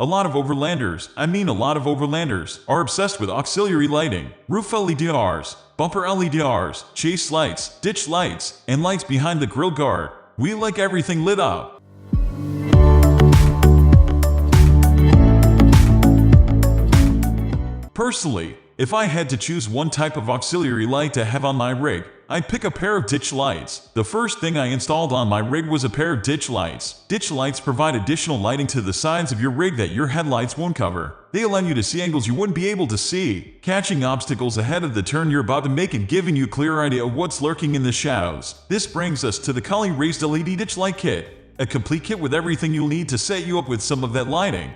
A lot of overlanders, are obsessed with auxiliary lighting, roof LEDs, bumper LEDs, chase lights, ditch lights, and lights behind the grill guard. We like everything lit up. Personally, if I had to choose one type of auxiliary light to have on my rig, I'd pick a pair of ditch lights. The first thing I installed on my rig was a pair of ditch lights. Ditch lights provide additional lighting to the sides of your rig that your headlights won't cover. They allow you to see angles you wouldn't be able to see, catching obstacles ahead of the turn you're about to make and giving you a clear idea of what's lurking in the shadows. This brings us to the Cali raised LED ditch light kit, a complete kit with everything you'll need to set you up with some of that lighting.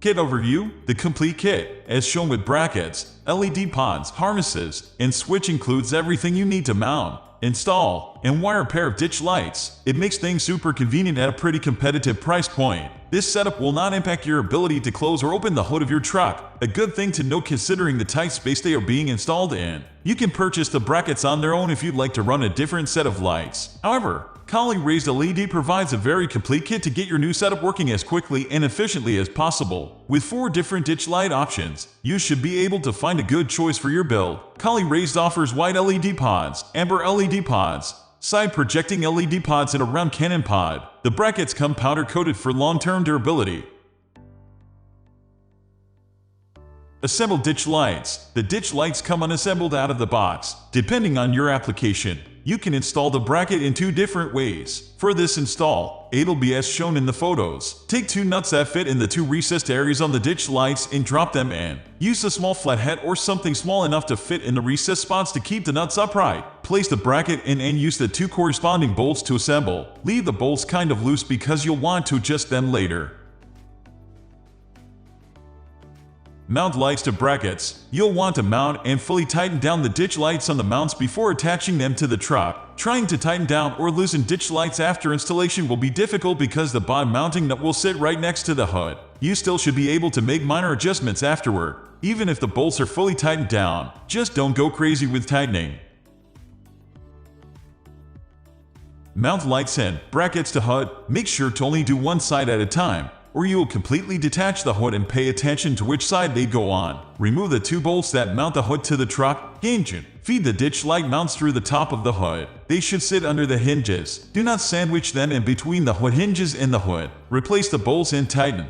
Kit overview: the complete kit, as shown with brackets, LED pods, harnesses, and switch, includes everything you need to mount, install, and wire a pair of ditch lights. It makes things super convenient at a pretty competitive price point. This setup will not impact your ability to close or open the hood of your truck, a good thing to note considering the tight space they are being installed in. You can purchase the brackets on their own if you'd like to run a different set of lights. However, Cali Raised LED provides a very complete kit to get your new setup working as quickly and efficiently as possible. With 4 different ditch light options, you should be able to find a good choice for your build. Cali Raised offers white LED pods, amber LED pods, side projecting LED pods, and a round cannon pod. The brackets come powder coated for long-term durability. Assembled ditch lights. The ditch lights come unassembled out of the box. Depending on your application, you can install the bracket in 2 different ways. For this install, it'll be as shown in the photos. Take 2 nuts that fit in the 2 recessed areas on the ditch lights and drop them in. Use a small flathead or something small enough to fit in the recessed spots to keep the nuts upright. Place the bracket in and use the 2 corresponding bolts to assemble. Leave the bolts kind of loose because you'll want to adjust them later. Mount lights to brackets. You'll want to mount and fully tighten down the ditch lights on the mounts before attaching them to the truck. Trying to tighten down or loosen ditch lights after installation will be difficult because the bottom mounting nut will sit right next to the hood. You still should be able to make minor adjustments afterward, even if the bolts are fully tightened down. Just don't go crazy with tightening. Mount lights and brackets to hood. Make sure to only do one side at a time, or you will completely detach the hood and pay attention to which side they go on. Remove the 2 bolts that mount the hood to the truck hinge. Feed the ditch light mounts through the top of the hood. They should sit under the hinges. Do not sandwich them in between the hood hinges and the hood. Replace the bolts and tighten.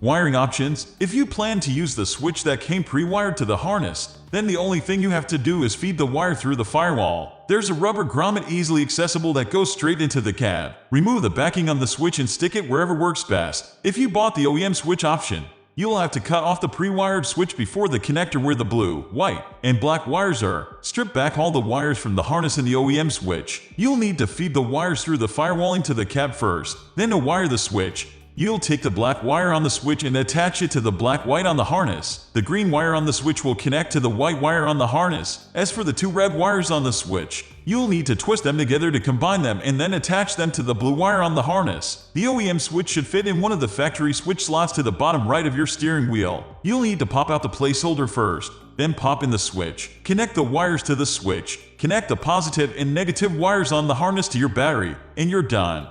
Wiring options. If you plan to use the switch that came pre-wired to the harness, then the only thing you have to do is feed the wire through the firewall. There's a rubber grommet easily accessible that goes straight into the cab. Remove the backing on the switch and stick it wherever works best. If you bought the OEM switch option, you'll have to cut off the pre-wired switch before the connector where the blue, white, and black wires are. Strip back all the wires from the harness in the OEM switch. You'll need to feed the wires through the firewalling to the cab first. Then to wire the switch, you'll take the black wire on the switch and attach it to the black-white on the harness. The green wire on the switch will connect to the white wire on the harness. As for the 2 red wires on the switch, you'll need to twist them together to combine them and then attach them to the blue wire on the harness. The OEM switch should fit in one of the factory switch slots to the bottom right of your steering wheel. You'll need to pop out the placeholder first, then pop in the switch. Connect the wires to the switch. Connect the positive and negative wires on the harness to your battery, and you're done.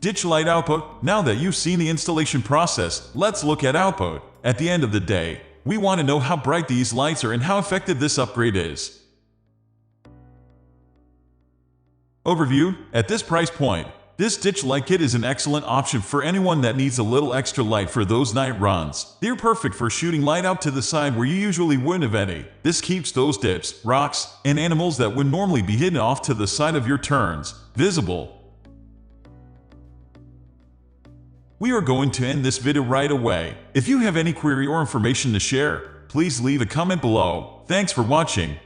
Ditch light output. Now that you've seen the installation process, let's look at output. At the end of the day, we want to know how bright these lights are and how effective this upgrade is. Overview. At this price point, this ditch light kit is an excellent option for anyone that needs a little extra light for those night runs. They're perfect for shooting light out to the side where you usually wouldn't have any. This keeps those dips, rocks, and animals that would normally be hidden off to the side of your turns visible. We are going to end this video right away. If you have any query or information to share, please leave a comment below. Thanks for watching.